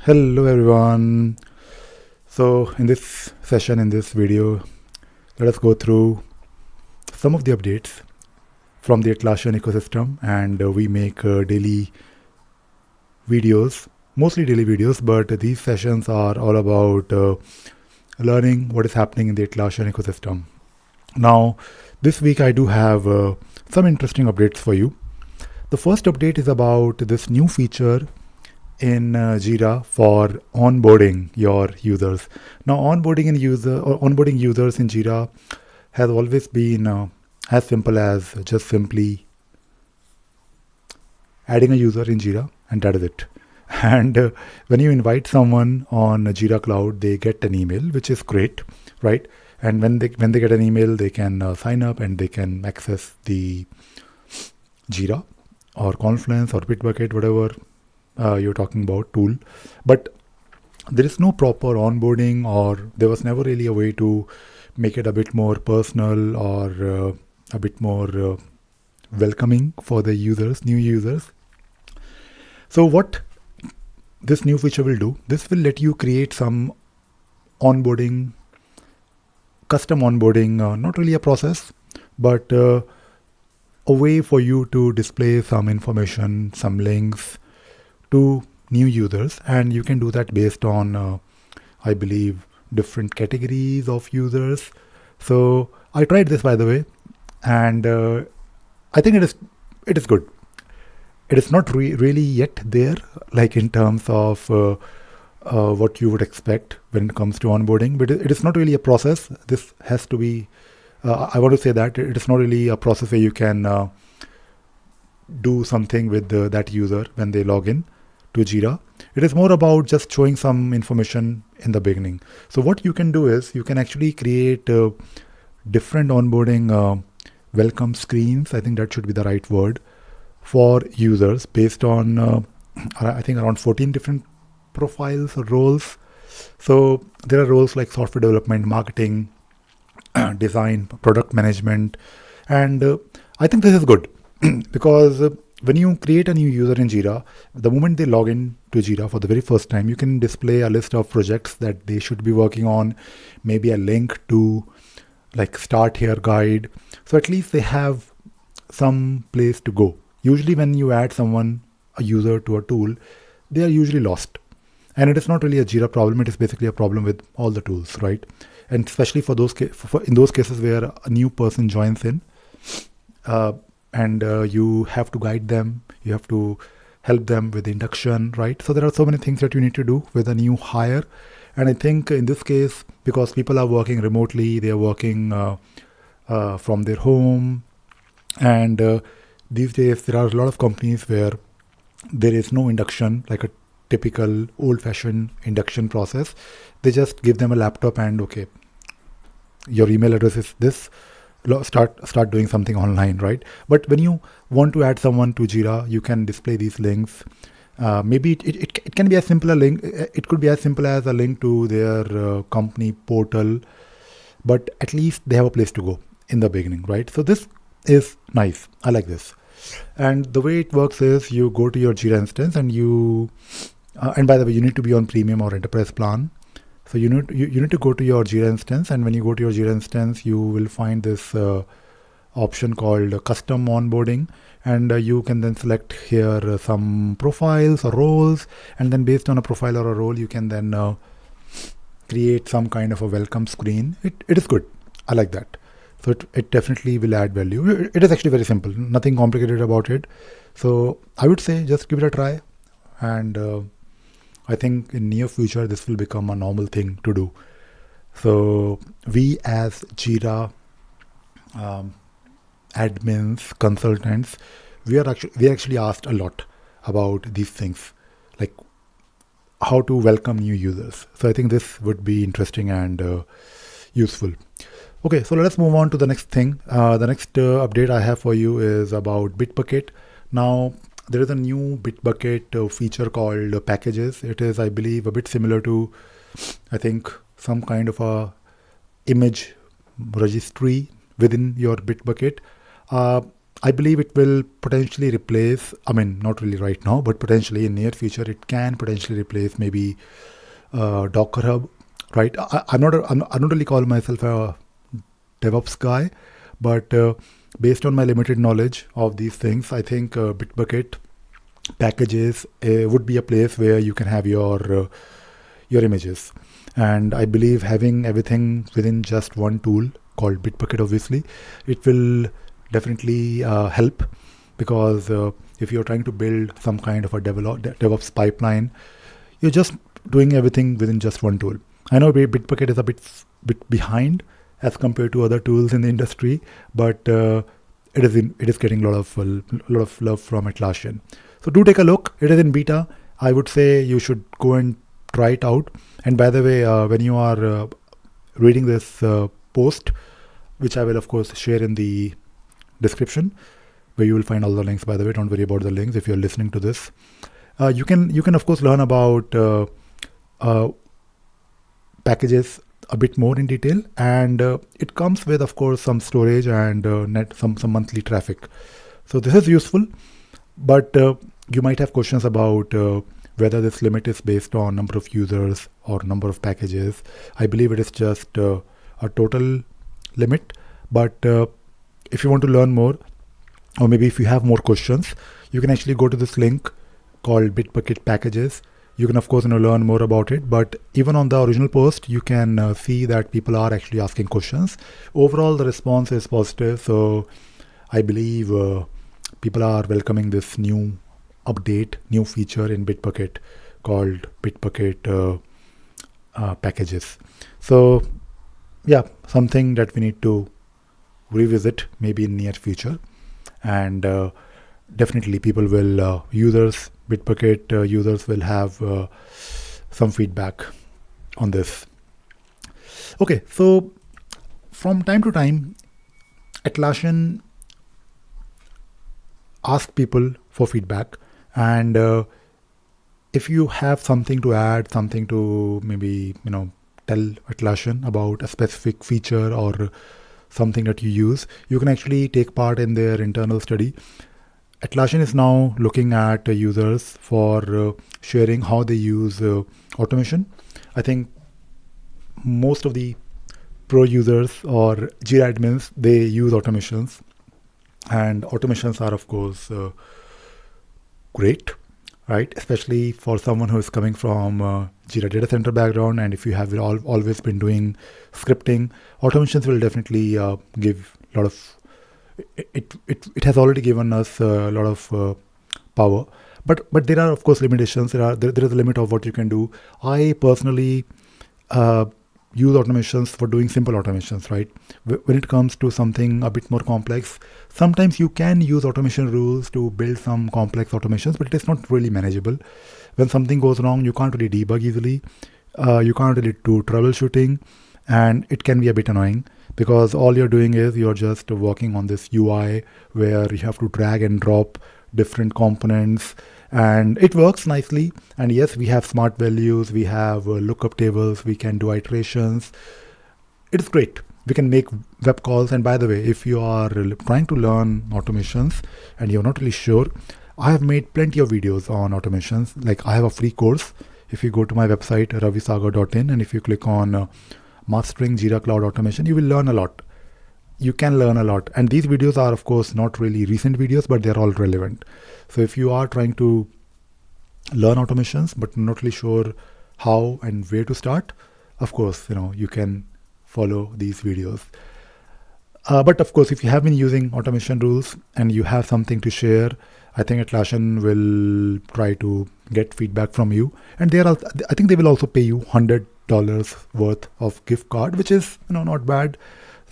Hello everyone. So in this session, in this video, let us go through some of the updates from the Atlassian ecosystem, and we make daily videos, mostly daily videos, but these sessions are all about learning what is happening in the Atlassian ecosystem. Now, this week I do have some interesting updates for you. The first update is about this new feature in Jira for onboarding your users. Now, onboarding users in Jira has always been as simple as just simply adding a user in Jira, and that is it. And when you invite someone on Jira Cloud, they get an email, which is great, right? And when they get an email, they can sign up and they can access the Jira or Confluence or Bitbucket, whatever you're talking about tool. But there is no proper onboarding, or there was never really a way to make it a bit more personal or a bit more welcoming for the users, new users. So what this new feature will do, this will let you create some onboarding, custom onboarding, not really a process, but a way for you to display some information, some links to new users. And you can do that based on, I believe, different categories of users. So I tried this, by the way, and I think it is good. It is not really yet there, like in terms of what you would expect when it comes to onboarding, but it is not really a process. This has to be, I want to say that it is not really a process where you can do something with that user when they log in to Jira. It is more about just showing some information in the beginning. So what you can do is you can actually create different onboarding welcome screens. I think that should be the right word for users based on I think around 14 different profiles or roles. So there are roles like software development, marketing, design, product management, and I think this is good because when you create a new user in Jira, the moment they log in to Jira for the very first time, you can display a list of projects that they should be working on, maybe a link to like start here guide. So at least they have some place to go. Usually when you add a user to a tool, they are usually lost. And it is not really a Jira problem, it is basically a problem with all the tools, right? And especially for those in those cases where a new person joins in, and you have to guide them, you have to help them with the induction, right? So there are so many things that you need to do with a new hire. And I think in this case, because people are working remotely, they are working from their home, and these days there are a lot of companies where there is no induction, like a typical old-fashioned induction process. They just give them a laptop and okay, your email address is this, start doing something online, right? But when you want to add someone to Jira, you can display these links. Maybe it can be as simple a link. It could be as simple as a link to their company portal, but at least they have a place to go in the beginning, right? So this is nice. I like this. And the way it works is you go to your Jira instance and and by the way, you need to be on premium or enterprise plan. So you need to go to your Jira instance, and when you go to your Jira instance, you will find this option called custom onboarding, and you can then select here some profiles or roles, and then based on a profile or a role, you can then create some kind of a welcome screen. It is good. I like that. So it definitely will add value. It is actually very simple, nothing complicated about it. So I would say just give it a try, and I think in near future this will become a normal thing to do. So we as Jira admins, consultants, we actually asked a lot about these things, like how to welcome new users. So I think this would be interesting and useful. Okay, so let us move on to the next thing. The next update I have for you is about Bitbucket. Now, there is a new Bitbucket feature called packages. It is, I believe, a bit similar to, I think, some kind of a image registry within your Bitbucket. I believe it will potentially replace, I mean, not really right now, but potentially in near future, it can potentially replace maybe Docker Hub, right? I'm not, I don't really call myself a DevOps guy, but based on my limited knowledge of these things, I think Bitbucket packages would be a place where you can have your images. And I believe having everything within just one tool called Bitbucket, obviously, it will definitely help, because if you're trying to build some kind of a DevOps pipeline, you're just doing everything within just one tool. I know Bitbucket is a bit behind as compared to other tools in the industry, but it is getting a lot of love from Atlassian. So do take a look. It is in beta. I would say you should go and try it out. And by the way, when you are reading this post, which I will of course share in the description, where you will find all the links. By the way, don't worry about the links if you're listening to this. You can of course learn about packages a bit more in detail, and it comes with of course some storage and some monthly traffic. So this is useful, but you might have questions about whether this limit is based on number of users or number of packages. I believe it is just a total limit, but if you want to learn more, or maybe if you have more questions, you can actually go to this link called Bitbucket Packages. You can of course learn more about it, but even on the original post, you can see that people are actually asking questions. Overall, the response is positive, so I believe people are welcoming this new update, new feature in Bitbucket called Bitbucket Packages. So yeah, something that we need to revisit maybe in near future, and definitely people will Bitbucket users will have some feedback on this. Okay, so from time to time, Atlassian ask people for feedback, and if you have something to add, something to maybe tell Atlassian about a specific feature or something that you use, you can actually take part in their internal study. Atlassian is now looking at users for sharing how they use automation. I think most of the pro users or Jira admins, they use automations, and automations are of course great, right? Especially for someone who is coming from Jira data center background, and if you have always been doing scripting, automations will definitely give a lot of. It has already given us a lot of power, but there are of course limitations. There is a limit of what you can do. I personally use automations for doing simple automations, right? When it comes to something a bit more complex, sometimes you can use automation rules to build some complex automations, but it is not really manageable. When something goes wrong, you can't really debug easily. You can't really do troubleshooting, and it can be a bit annoying, because all you're doing is you're just working on this UI where you have to drag and drop different components, and it works nicely. And yes, we have smart values, we have lookup tables, we can do iterations. It's great. We can make web calls. And by the way, if you are trying to learn automations and you're not really sure, I have made plenty of videos on automations. Like, I have a free course. If you go to my website ravisagar.in, and if you click on Mastering Jira Cloud Automation, you will learn a lot. You can learn a lot. And these videos are of course not really recent videos, but they're all relevant. So if you are trying to learn automations but not really sure how and where to start, of course, you can follow these videos. But of course, if you have been using automation rules and you have something to share, I think Atlassian will try to get feedback from you. And I think they will also pay you $100 worth of gift card, which is not bad.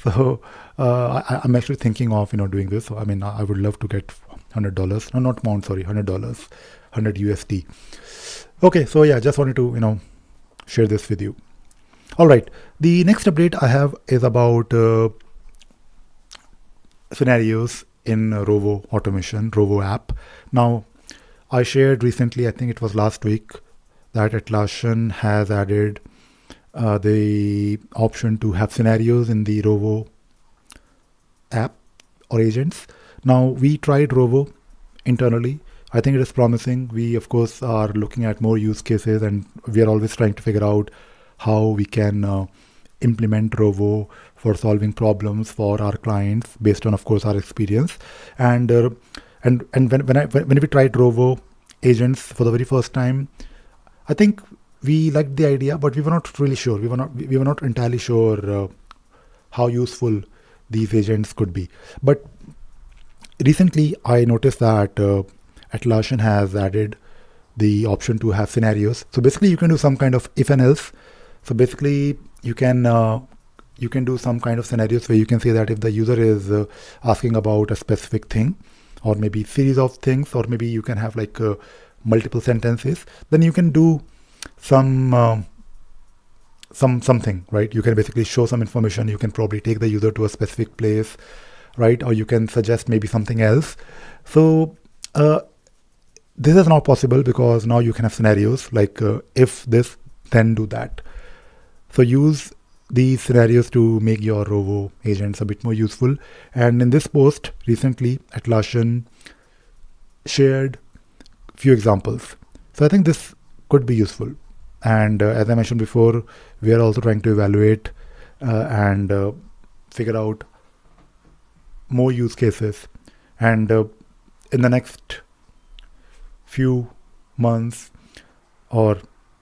So I'm actually thinking of doing this. So I mean, I would love to get $100. No, not pounds. Sorry, $100, 100 USD. Okay, so yeah, just wanted to share this with you. All right, the next update I have is about scenarios in Rovo automation, Rovo app. Now, I shared recently, I think it was last week, that Atlassian has added the option to have scenarios in the Rovo app or agents. Now, we tried Rovo internally. I think it is promising. We, of course, are looking at more use cases, and we are always trying to figure out how we can implement Rovo for solving problems for our clients based on, of course, our experience. And when we tried Rovo agents for the very first time, I think we liked the idea, but we were not really sure. We were not entirely sure how useful these agents could be. But recently, I noticed that Atlassian has added the option to have scenarios. So basically, you can do some kind of if and else. So basically, you can do some kind of scenarios where you can say that if the user is asking about a specific thing, or maybe series of things, or maybe you can have like multiple sentences, then you can do something, right? You can basically show some information. You can probably take the user to a specific place, right? Or you can suggest maybe something else. So this is not possible because now you can have scenarios like if this, then do that. So use these scenarios to make your Rovo agents a bit more useful. And in this post recently, Atlassian shared few examples. So I think this could be useful. And as I mentioned before, we are also trying to evaluate and figure out more use cases. And in the next few months, or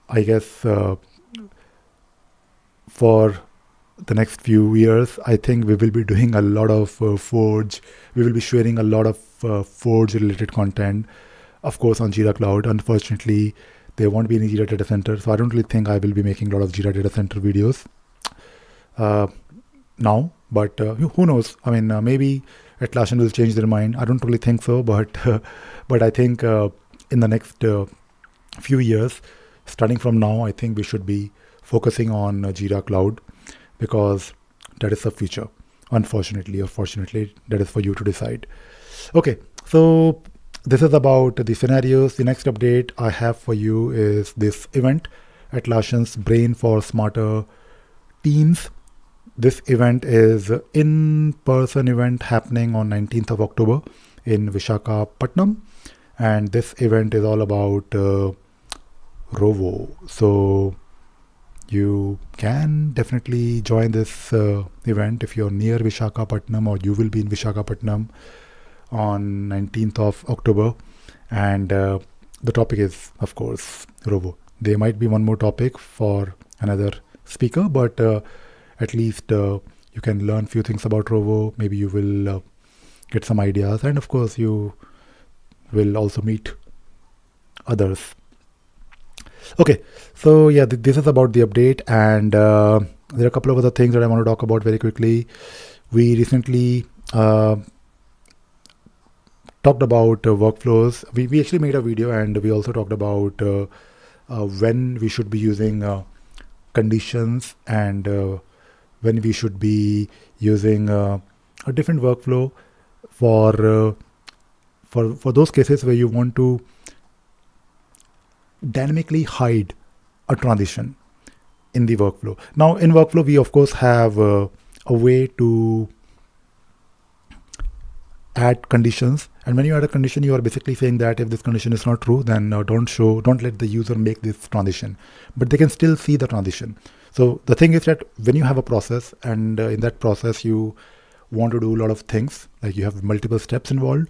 I guess for the next few years, I think we will be doing a lot of Forge. We will be sharing a lot of Forge related content, of course, on Jira Cloud. Unfortunately, there won't be any Jira Data Center, so I don't really think I will be making a lot of Jira Data Center videos now. But who knows? I mean, maybe Atlassian will change their mind. I don't really think so, but I think in the next few years, starting from now, I think we should be focusing on Jira Cloud, because that is the future. Unfortunately or fortunately, that is for you to decide. Okay, so this is about the scenarios. The next update I have for you is this event, Atlassian's Brain for Smarter Teams. This event is an in-person event happening on 19th of October in Visakhapatnam. And this event is all about Rovo. So you can definitely join this event if you're near Visakhapatnam, or you will be in Visakhapatnam on 19th of October. And the topic is, of course, Rovo. There might be one more topic for another speaker, but at least you can learn few things about Rovo. Maybe you will get some ideas, and of course you will also meet others. Okay, so yeah, this is about the update, and there are a couple of other things that I want to talk about very quickly. We recently talked about workflows. We actually made a video, and we also talked about when we should be using conditions, and when we should be using a different workflow for those cases where you want to dynamically hide a transition in the workflow. Now, in workflow, we of course have a way to add conditions, and when you add a condition, you are basically saying that if this condition is not true, then don't let the user make this transition, but they can still see the transition. So the thing is that when you have a process, and in that process you want to do a lot of things, like you have multiple steps involved,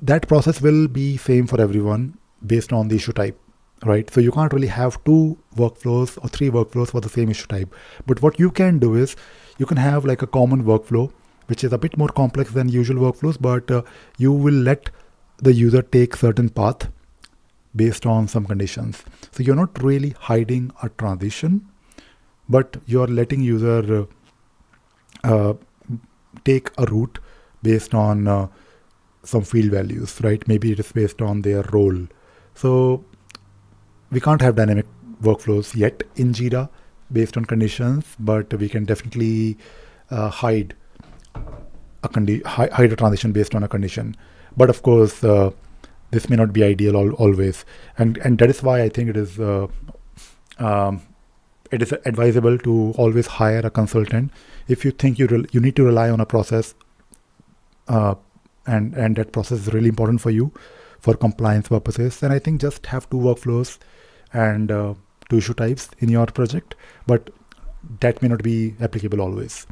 that process will be same for everyone based on the issue type, right? So you can't really have 2 workflows or 3 workflows for the same issue type. But what you can do is you can have like a common workflow, which is a bit more complex than usual workflows, but you will let the user take certain path based on some conditions. So you're not really hiding a transition, but you're letting user take a route based on some field values, right? Maybe it is based on their role. So we can't have dynamic workflows yet in Jira based on conditions, but we can definitely hide a transition based on a condition. But of course, this may not be ideal always, and that is why I think it is advisable to always hire a consultant if you think you need to rely on a process and that process is really important for you for compliance purposes. And I think just have 2 workflows and 2 issue types in your project, but that may not be applicable always.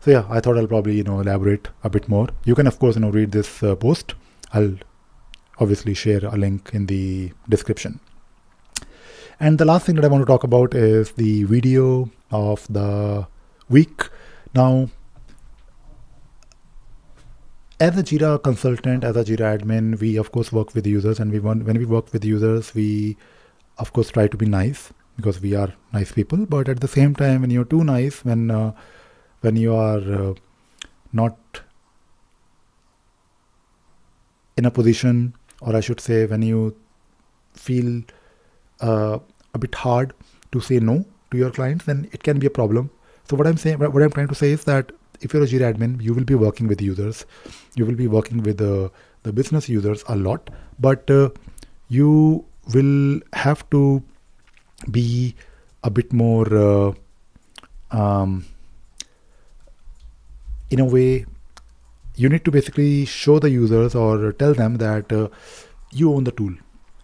So yeah, I thought I'll probably elaborate a bit more. You can of course read this post. I'll obviously share a link in the description. And the last thing that I want to talk about is the video of the week. Now, as a Jira consultant, as a Jira admin, we of course work with users, and when we work with users, we of course try to be nice because we are nice people. But at the same time, when you're too nice, when you are not in a position, or I should say, when you feel a bit hard to say no to your clients, then it can be a problem. So what I'm trying to say is that if you're a Jira admin, you will be working with users, you will be working with the business users a lot, but you will have to be a bit more, in a way, you need to basically show the users or tell them that you own the tool,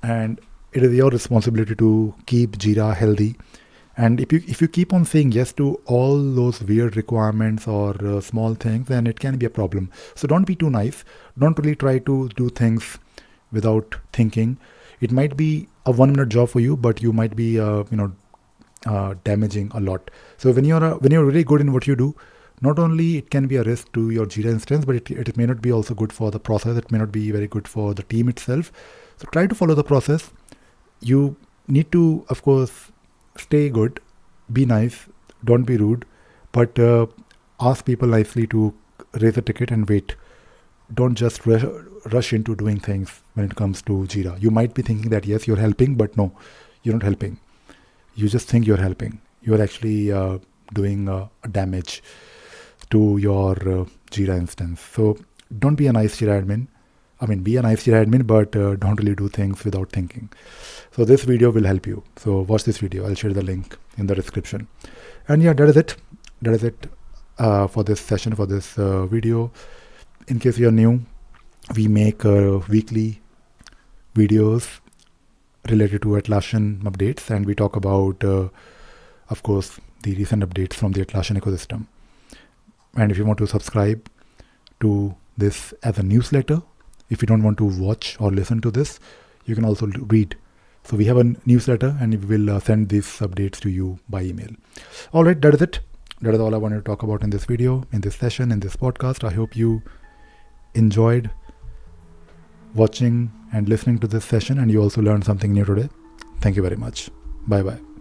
and it is your responsibility to keep Jira healthy. And if you keep on saying yes to all those weird requirements or small things, then it can be a problem. So don't be too nice. Don't really try to do things without thinking. It might be a 1-minute job for you, but you might be damaging a lot. So when you're really good in what you do, not only it can be a risk to your Jira instance, but it may not be also good for the process. It may not be very good for the team itself. So try to follow the process. You need to, of course, stay good, be nice, don't be rude, but ask people nicely to raise a ticket and wait. Don't just rush into doing things when it comes to Jira. You might be thinking that yes, you're helping, but no, you're not helping. You just think you're helping. You're actually doing a damage to your Jira instance. So don't be a nice Jira admin. Be a nice Jira admin, but don't really do things without thinking. So this video will help you. So watch this video. I'll share the link in the description. And yeah, that is it. That is it for this session, for this video. In case you're new, we make weekly videos related to Atlassian updates, and we talk about, of course, the recent updates from the Atlassian ecosystem. And if you want to subscribe to this as a newsletter, if you don't want to watch or listen to this, you can also read. So we have a newsletter, and we will send these updates to you by email. All right, that is it. That is all I wanted to talk about in this video, in this session, in this podcast. I hope you enjoyed watching and listening to this session, and you also learned something new today. Thank you very much. Bye-bye.